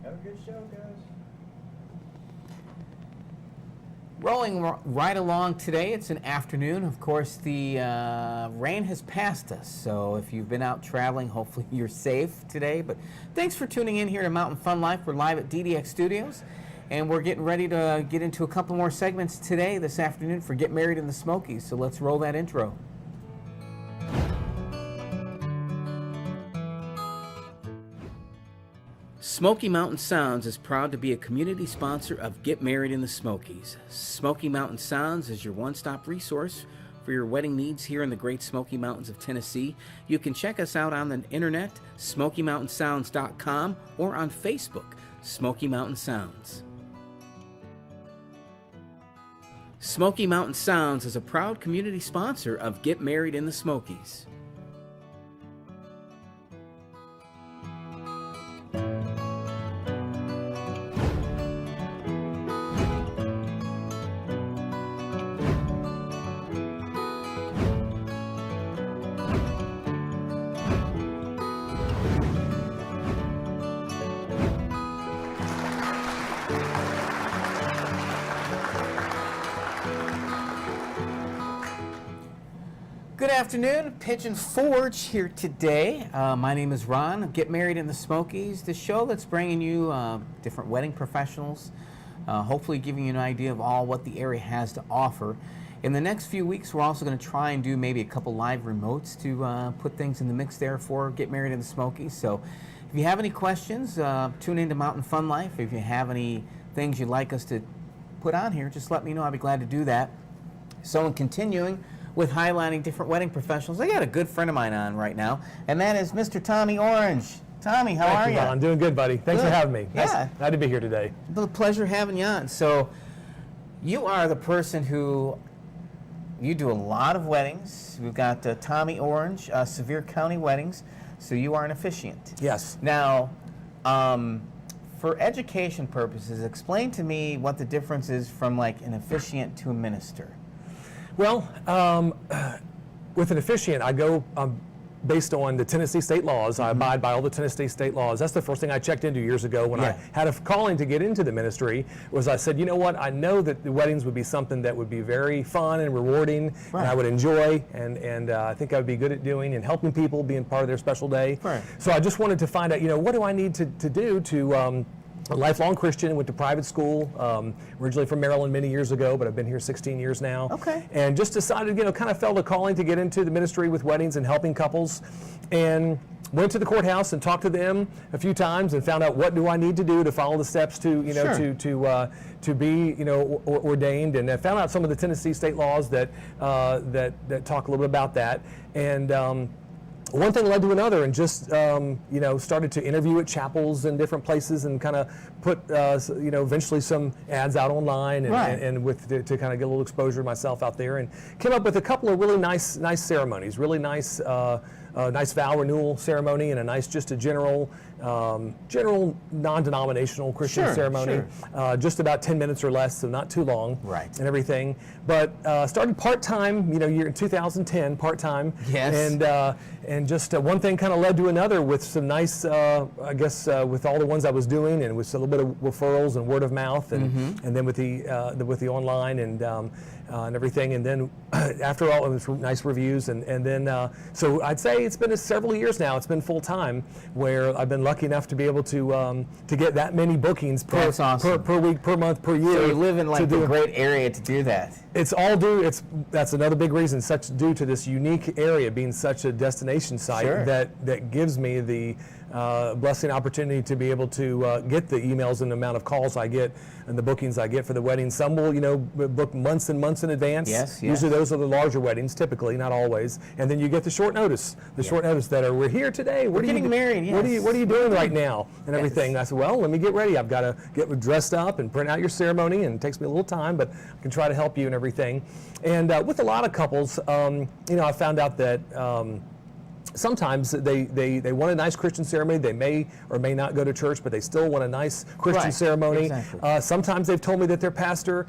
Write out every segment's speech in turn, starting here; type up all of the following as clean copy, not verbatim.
Have a good show, guys. Rolling right along today, it's an afternoon. Of course, the rain has passed us, so if you've been out traveling, hopefully you're safe today. But thanks for tuning in here to Mountain Fun Life. We're live at DDX Studios, and we're getting ready to get into a couple more segments today, this afternoon, for Get Married in the Smokies. So let's roll that intro. Smoky Mountain Sounds is proud to be a community sponsor of Get Married in the Smokies. Smoky Mountain Sounds is your one-stop resource for your wedding needs here in the Great Smoky Mountains of Tennessee. You can check us out on the internet, SmokyMountainSounds.com, or on Facebook, Smoky Mountain Sounds. Smoky Mountain Sounds is a proud community sponsor of Get Married in the Smokies. Good afternoon, Pigeon Forge here today. My name is Ron. Get Married in the Smokies, the show that's bringing you different wedding professionals, hopefully giving you an idea of all what the area has to offer. In the next few weeks, we're also going to try and do maybe a couple live remotes to put things in the mix there for Get Married in the Smokies. So if you have any questions, tune into Mountain Fun Life. If you have any things you'd like us to put on here, just let me know. I'd be glad to do that. So in continuing with highlighting different wedding professionals, I got a good friend of mine on right now, and that is Mr. Tommy Orange. Tommy, how are you? I'm doing good, buddy. Thanks for having me. Yeah. Nice to be here today. It's a pleasure having you on. So you are the person who, you do a lot of weddings. We've got Tommy Orange, Sevier County Weddings, so you are an officiant. Yes. Now, for education purposes, explain to me what the difference is from like an officiant to a minister. Well, with an officiant, I go based on the Tennessee state laws. I abide by all the Tennessee state laws. That's the first thing I checked into years ago when I had a calling to get into the ministry. Was I said, you know what? I know that the weddings would be something that would be very fun and rewarding, and I would enjoy, and I think I would be good at doing and helping people, being part of their special day. Right. So I just wanted to find out, you know, what do I need to do to a lifelong Christian, went to private school, originally from Maryland many years ago, but I've been here 16 years now. Okay. And just decided, you know, kind of felt a calling to get into the ministry with weddings and helping couples. And went to the courthouse and talked to them a few times and found out what do I need to do to follow the steps to, you know, to be, you know, ordained. And I found out some of the Tennessee state laws that talk a little bit about that. And one thing led to another, and just you know, started to interview at chapels and different places, and kind of put you know, eventually some ads out online, and with to kind of get a little exposure myself out there, and came up with a couple of really nice ceremonies, really nice nice vow renewal ceremony, and a nice just a general non-denominational Christian ceremony, just about 10 minutes or less, so not too long, and everything. But started part-time, you know, year in 2010, part-time, and just one thing kind of led to another with some nice, I guess, with all the ones I was doing, and with a little bit of referrals and word of mouth, and then with the online and everything, and then after all, it was nice reviews, and then so I'd say it's been several years now. It's been full time, where I've been lucky enough to be able to get that many bookings per week, per month, per year. So you live in like a great area to do that. It's all due. That's another big reason. Such due to this unique area being such a destination site that gives me the blessing opportunity to be able to get the emails and the amount of calls I get and the bookings I get for the weddings. Some will, you know, book months and months in advance. Usually those are the larger weddings, typically, not always. And then you get the short notice, short notice that we're here today. We're getting married. What are you doing right now? And everything. I said, well, let me get ready. I've got to get dressed up and print out your ceremony, and it takes me a little time, but I can try to help you and everything. And with a lot of couples, you know, I found out that sometimes they want a nice Christian ceremony. They may or may not go to church, but they still want a nice Christian ceremony. Sometimes they've told me that their pastor,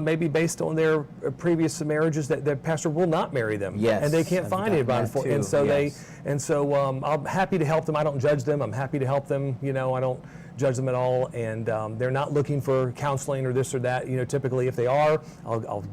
maybe based on their previous marriages, that their pastor will not marry them, and they can't find anybody for. And so I'm happy to help them. I don't judge them. I'm happy to help them. You know, I don't judge them at all, and they're not looking for counseling or this or that. Typically if they are, I'll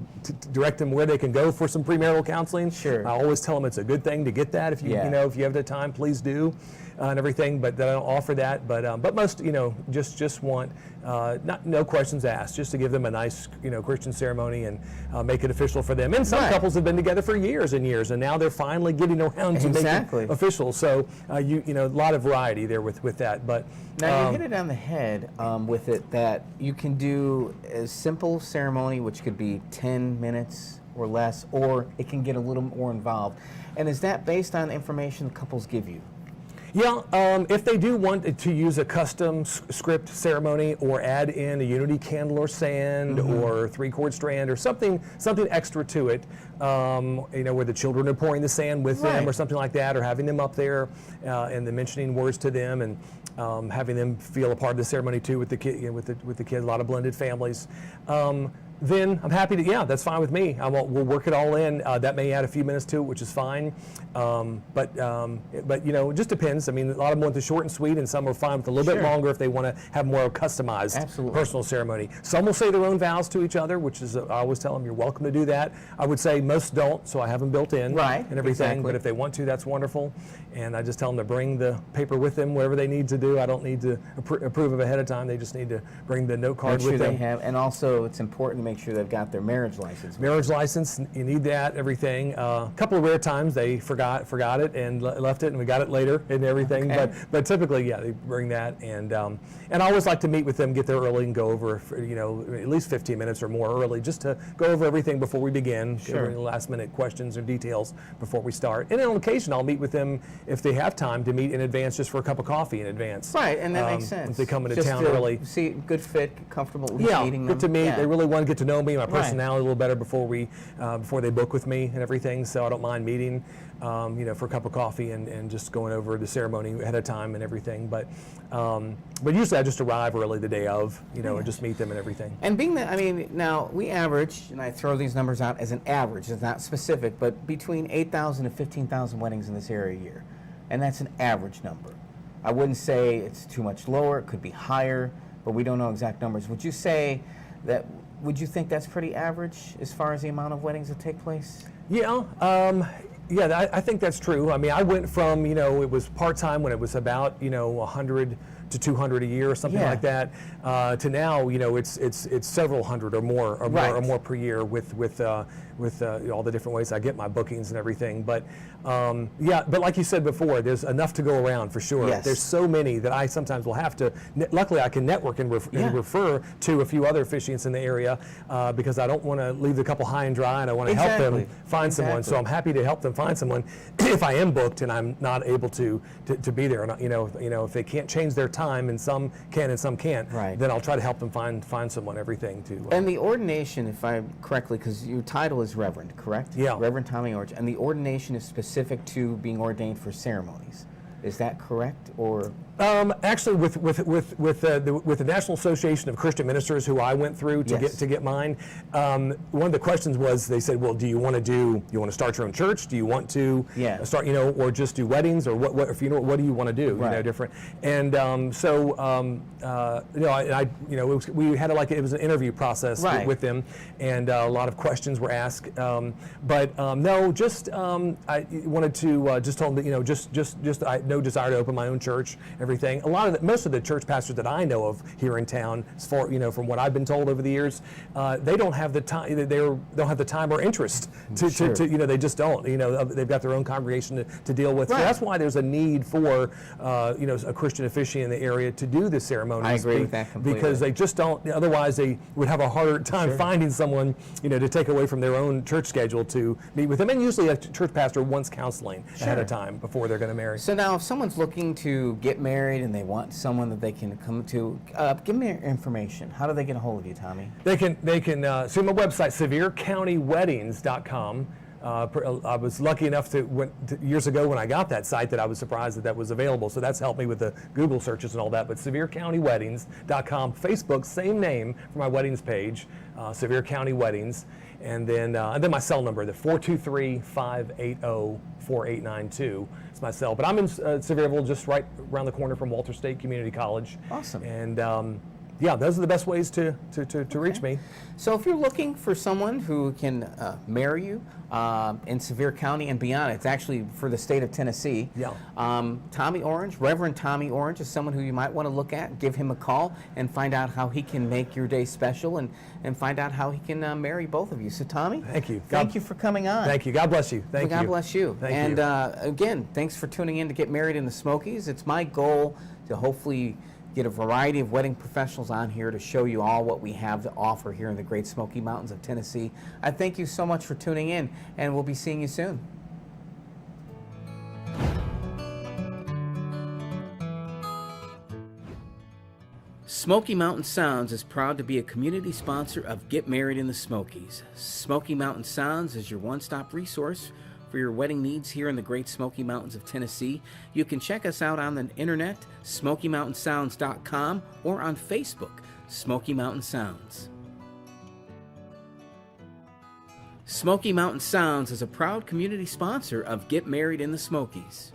direct them where they can go for some premarital counseling. Sure. I always tell them it's a good thing to get that. If you if you have the time, please do, and everything. But I don't offer that. But most just want no questions asked, just to give them a nice Christian ceremony and make it official for them. And some couples have been together for years and years, and now they're finally getting around to make it official. So a lot of variety there with that. But now you hit it on the head with it, that you can do a simple ceremony, which could be 10 minutes or less, or it can get a little more involved. And is that based on information the couples give you? Yeah, if they do want to use a custom script ceremony or add in a unity candle or sand or 3-chord strand or something extra to it, where the children are pouring the sand with them or something like that, or having them up there and then mentioning words to them and having them feel a part of the ceremony too with the kid, with the kids, a lot of blended families. Then I'm happy to, that's fine with me. We'll work it all in. That may add a few minutes to it, which is fine. But it just depends. I mean, a lot of them want the short and sweet, and some are fine with a little bit longer if they want to have more customized personal ceremony. Some will say their own vows to each other, which is, I always tell them, you're welcome to do that. I would say most don't, so I have them built in and everything. But if they want to, that's wonderful. And I just tell them to bring the paper with them, whatever they need to do. I don't need to approve of ahead of time. They just need to bring the note card with them. They have, and also it's important to make sure they've got their marriage license. Marriage license, you need that, everything. A couple of rare times they forgot it and left it, and we got it later and everything. Okay. But typically, they bring that, and I always like to meet with them, get there early, and go over at least 15 minutes or more early, just to go over everything before we begin. Any last minute questions or details before we start. And then on occasion, I'll meet with them if they have time to meet in advance, just for a cup of coffee in advance. Right, and that makes sense. If they come into just town to early. See, good fit, comfortable with meeting them. Good to meet. They really want to get to know me, my personality a little better before they book with me and everything. So I don't mind meeting, for a cup of coffee and just going over the ceremony ahead of time and everything. But usually I just arrive early the day of, and just meet them and everything. And being that, now we average, and I throw these numbers out as an average, it's not specific, but between 8,000 and 15,000 weddings in this area a year. And that's an average number. I wouldn't say it's too much lower, it could be higher, but we don't know exact numbers. Would you you think that's pretty average as far as the amount of weddings that take place? Yeah, I think that's true. I went from, it was part-time when it was about, 100 to 200 a year or something like that, to now, it's several hundred or more per year with all the different ways I get my bookings and everything. But but like you said before, there's enough to go around for sure. Yes. There's so many that I sometimes will have to. Luckily, I can network and refer to a few other officiants in the area because I don't want to leave the couple high and dry, and I want to help them find someone. So I'm happy to help them find someone if I am booked and I'm not able to be there. If they can't change their time, and some can and some can't, then I'll try to help them find someone. Everything to. And the ordination, if I'm correctly, because your title is Reverend, correct? Yeah. Reverend Tommy Orch, and the ordination is specific to being ordained for ceremonies. Is that correct, or? Actually, with the National Association of Christian Ministers, who I went through to get mine, one of the questions was, they said, well, do you want to start your own church? Do you want to start, or just do weddings, or what if what do you want to do? Different. And we had it was an interview process with them, and a lot of questions were asked. I wanted to just told them that I no desire to open my own church. Everything. Most of the church pastors that I know of here in town, from what I've been told over the years, they don't have the time. They don't have the time or interest to they just don't. They've got their own congregation to deal with. So that's why there's a need for a Christian officiant in the area to do the ceremonies. I agree with that completely. Because they just don't. Otherwise, they would have a harder time finding someone to take away from their own church schedule to meet with them. And usually, a church pastor wants counseling ahead of time before they're going to marry. So now, if someone's looking to get married and they want someone that they can come to, give me your information. How do they get a hold of you, Tommy? They can see my website, severecountyweddings.com. I was lucky enough years ago when I got that site that I was surprised that was available. So that's helped me with the Google searches and all that. But SevereCountyWeddings.com, Facebook, same name for my weddings page, Sevier County Weddings. And then my cell number, the 423-580-4892. It's my cell. But I'm in Sevierville, just right around the corner from Walter State Community College. Awesome. And yeah, those are the best ways to reach me. So if you're looking for someone who can marry you in Sevier County and beyond, it's actually for the state of Tennessee. Yeah. Tommy Orange, Reverend Tommy Orange, is someone who you might want to look at. Give him a call and find out how he can make your day special and find out how he can marry both of you. So Tommy, thank you. Thank you for coming on. Thank you. God bless you. Thank you. God bless you. Thank you. Again, thanks for tuning in to Get Married in the Smokies. It's my goal to hopefully get a variety of wedding professionals on here to show you all what we have to offer here in the Great Smoky Mountains of Tennessee. I thank you so much for tuning in, and we'll be seeing you soon. Smoky Mountain Sounds is proud to be a community sponsor of Get Married in the Smokies. Smoky Mountain Sounds is your one-stop resource for your wedding needs here in the Great Smoky Mountains of Tennessee. You can check us out on the internet, SmokyMountainSounds.com, or on Facebook, Smoky Mountain Sounds. Smoky Mountain Sounds is a proud community sponsor of Get Married in the Smokies.